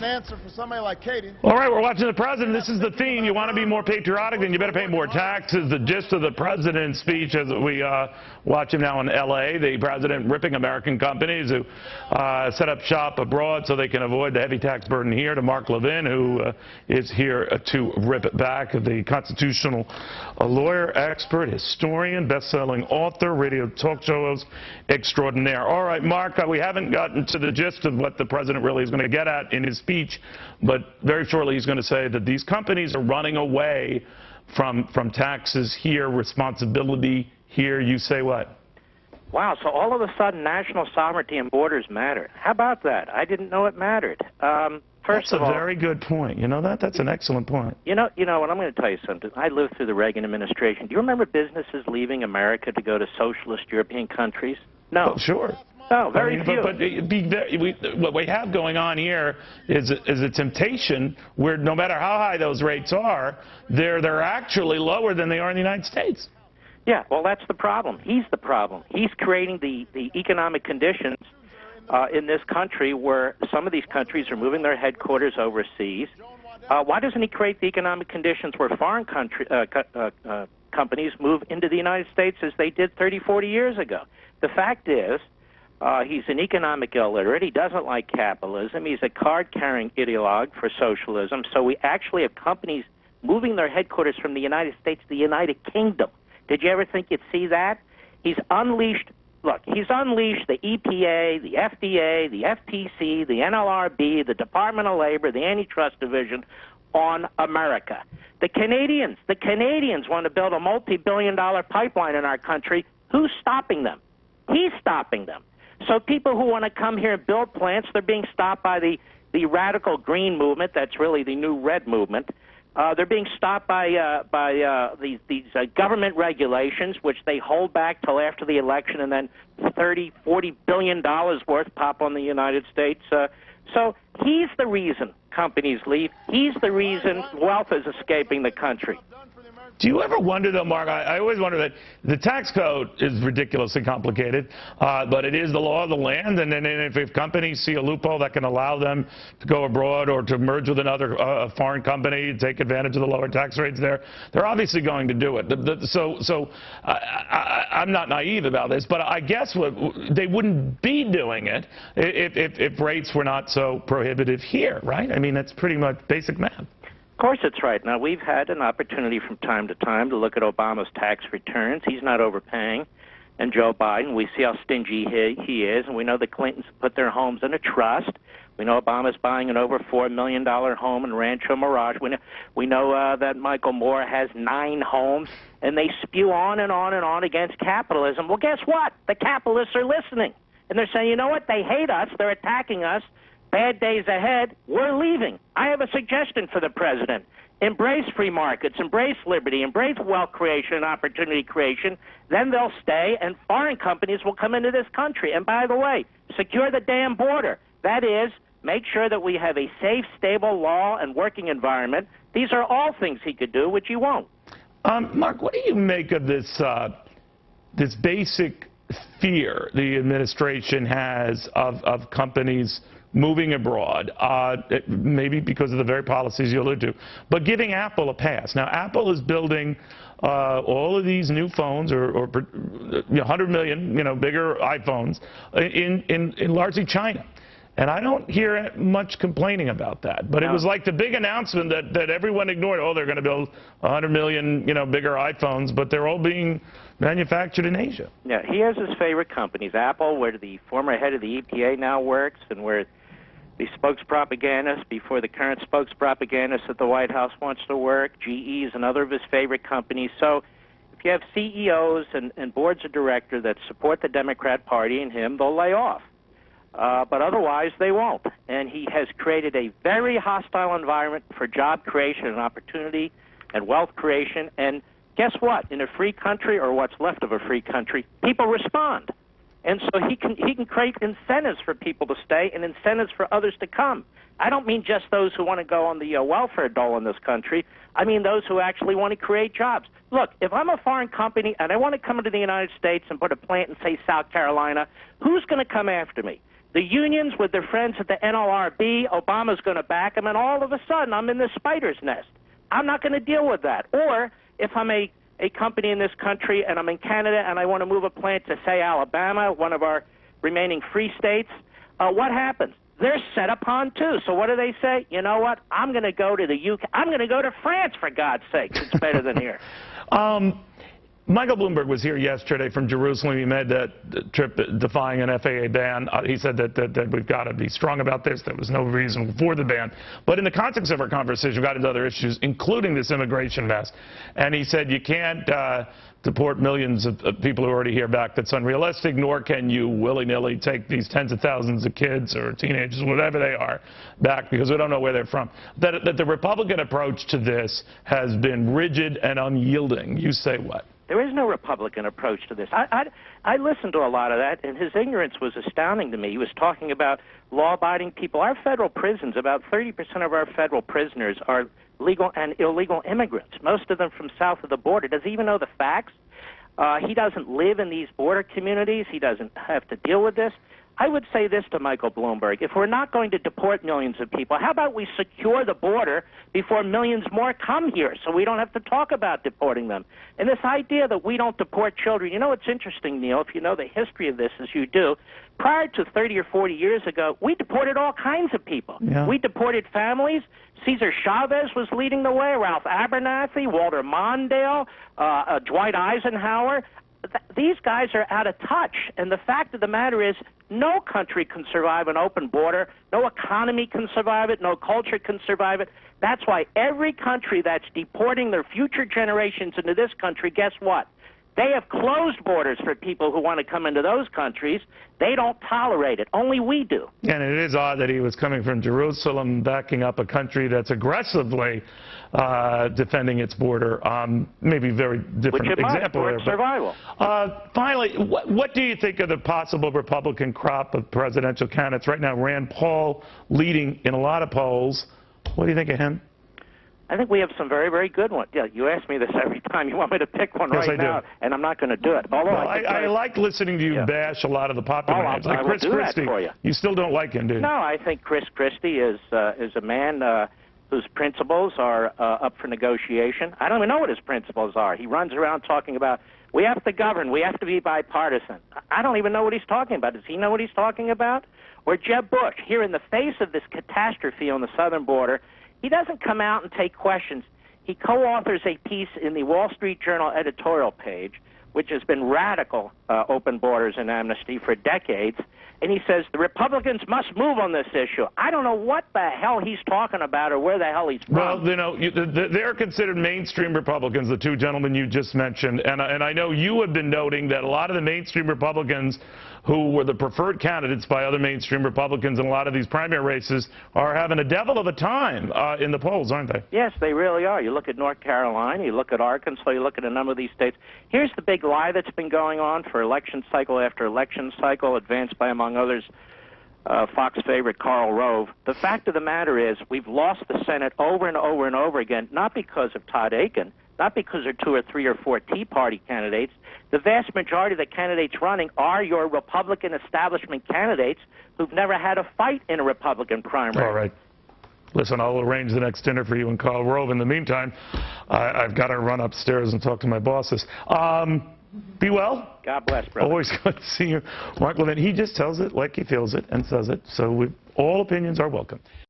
an answer for somebody like Katie. All right, we're watching the president. This is the theme. You want to be more patriotic, then you better pay more taxes. The gist of the president's speech as we watch him now in L.A., the president ripping American companies who set up shop abroad so they can avoid the heavy tax burden here, to Mark Levin, who is here to rip it back, the constitutional lawyer, expert, historian, best-selling author, radio talk show host extraordinaire. All right, Mark, we haven't gotten to the gist of what the president really is going to get at in his speech, but very shortly he's going to say that these companies are running away from taxes here, responsibility here. You say what? Wow, so all of a sudden national sovereignty and borders matter. How about that? I didn't know it mattered. That's a very good point. You know that? That's an excellent point. You know, and I'm going to tell you something. I lived through the Reagan administration. Do you remember businesses leaving America to go to socialist European countries? No. Oh, sure. No, very few. But what we have going on here is a temptation where no matter how high those rates are, they're actually lower than they are in the United States. Yeah, well, that's the problem. He's the problem. He's creating the economic conditions in this country where some of these countries are moving their headquarters overseas. Why doesn't he create the economic conditions where foreign companies move into the United States as they did 30, 40 years ago? The fact is, he's an economic illiterate. He doesn't like capitalism. He's a card-carrying ideologue for socialism. So we actually have companies moving their headquarters from the United States to the United Kingdom. Did you ever think you'd see that? He's unleashed the EPA, the FDA, the FTC, the NLRB, the Department of Labor, the Antitrust Division on America. The Canadians want to build a multi-billion-dollar pipeline in our country. Who's stopping them? He's stopping them. So people who want to come here and build plants, they're being stopped by the radical green movement. That's really the new red movement. They're being stopped by these government regulations, which they hold back till after the election, and then $40 billion worth pop on the United States. So he's the reason companies leave. He's the reason wealth is escaping the country. Do you ever wonder, though, Mark, I always wonder that the tax code is ridiculously complicated, but it is the law of the land, and then if companies see a loophole that can allow them to go abroad or to merge with another foreign company, take advantage of the lower tax rates there, they're obviously going to do it. I'm not naive about this, but I guess they wouldn't be doing it if rates were not so prohibitive here, right? I mean, that's pretty much basic math. Of course it's right. Now, we've had an opportunity from time to time to look at Obama's tax returns. He's not overpaying. And Joe Biden, we see how stingy he is, and we know the Clintons put their homes in a trust. We know Obama's buying an over $4 million home in Rancho Mirage. We know that Michael Moore has 9 homes, and they spew on and on and on against capitalism. Well, guess what? The capitalists are listening, and they're saying, you know what? They hate us. They're attacking us. Bad days ahead, we're leaving. I have a suggestion for the president. Embrace free markets, embrace liberty, embrace wealth creation and opportunity creation. Then they'll stay, and foreign companies will come into this country. And by the way, secure the damn border. That is, make sure that we have a safe, stable law and working environment. These are all things he could do, which he won't. Mark, what do you make of this basic fear the administration has of companies moving abroad, maybe because of the very policies you allude to, but giving Apple a pass? Now, Apple is building all of these new phones, or 100 million, bigger iPhones, in largely China. And I don't hear much complaining about that. But it was like the big announcement that everyone ignored. Oh, they're going to build 100 million, bigger iPhones, but they're all being manufactured in Asia. Yeah, he has his favorite companies. Apple, where the former head of the EPA now works, and where the spokes-propagandist before the current spokes-propagandist at the White House wants to work. GE is another of his favorite companies. So if you have CEOs and boards of directors that support the Democrat Party and him, they'll lay off. But otherwise, they won't. And he has created a very hostile environment for job creation and opportunity and wealth creation. And guess what? In a free country, or what's left of a free country, people respond. And so he can create incentives for people to stay and incentives for others to come. I don't mean just those who want to go on the welfare dole in this country. I mean those who actually want to create jobs. Look, if I'm a foreign company and I want to come into the United States and put a plant in, say, South Carolina, who's going to come after me? The unions with their friends at the NLRB, Obama's going to back them, and all of a sudden I'm in this spider's nest. I'm not going to deal with that. Or if I'm a company in this country and I'm in Canada and I want to move a plant to, say, Alabama, one of our remaining free states, what happens? They're set upon too. So what do they say? You know what? I'm going to go to the UK. I'm going to go to France, for God's sake. It's better than here. Michael Bloomberg was here yesterday from Jerusalem. He made that trip defying an FAA ban. He said that we've got to be strong about this. There was no reason for the ban. But in the context of our conversation, we got into other issues, including this immigration mess. And he said you can't deport millions of people who are already here back. That's unrealistic, nor can you willy-nilly take these tens of thousands of kids or teenagers, whatever they are, back because we don't know where they're from. That the Republican approach to this has been rigid and unyielding. You say what? There is no Republican approach to this. I listened to a lot of that, and his ignorance was astounding to me. He was talking about law-abiding people. Our federal prisons, about 30% of our federal prisoners are legal and illegal immigrants, most of them from south of the border. Does he even know the facts? He doesn't live in these border communities. He doesn't have to deal with this. I would say this to Michael Bloomberg. If we're not going to deport millions of people, how about we secure the border before millions more come here so we don't have to talk about deporting them? And this idea that we don't deport children, you know, it's interesting, Neil, if you know the history of this as you do. Prior to 30 or 40 years ago, we deported all kinds of people. Yeah. We deported families. Cesar Chavez was leading the way, Ralph Abernathy, Walter Mondale, Dwight Eisenhower. These guys are out of touch, and the fact of the matter is no country can survive an open border, no economy can survive it, no culture can survive it. That's why every country that's deporting their future generations into this country, guess what? They have closed borders for people who want to come into those countries. They don't tolerate it. Only we do. And it is odd that he was coming from Jerusalem, backing up a country that's aggressively defending its border. Maybe very different example there. Survival. Finally, what do you think of the possible Republican crop of presidential candidates right now? Rand Paul leading in a lot of polls. What do you think of him? I think we have some very, very good ones. Yeah, you ask me this every time. You want me to pick one right now, and I'm not going to do it. Although I like listening to you bash a lot up popular names. Like Chris Christie. You still don't like him, do you? No, I think Chris Christie is a man whose principles are up for negotiation. I don't even know what his principles are. He runs around talking about, we have to govern, we have to be bipartisan. I don't even know what he's talking about. Does he know what he's talking about? Or Jeb Bush, here in the face of this catastrophe on the southern border, he doesn't come out and take questions. He co-authors a piece in the Wall Street Journal editorial page, which has been radical open borders and amnesty for decades, and he says the Republicans must move on this issue. I don't know what the hell he's talking about or where the hell he's from. Well, you know, they're considered mainstream Republicans, the two gentlemen you just mentioned, and I know you have been noting that a lot of the mainstream Republicans who were the preferred candidates by other mainstream Republicans in a lot of these primary races are having a devil of a time in the polls, aren't they? Yes, they really are. You look at North Carolina, you look at Arkansas, you look at a number of these states. Here's the big lie that's been going on for election cycle after election cycle, advanced by, among others, Fox favorite Karl Rove. The fact of the matter is we've lost the Senate over and over and over again, not because of Todd Aiken, not because there are 2 or 3 or 4 Tea Party candidates. The vast majority of the candidates running are your Republican establishment candidates who've never had a fight in a Republican primary. All right. Listen, I'll arrange the next dinner for you and Karl Rove. In the meantime, I've got to run upstairs and talk to my bosses. Be well. God bless, brother. Always good to see you. Mark Levin, he just tells it like he feels it and says it. So all opinions are welcome.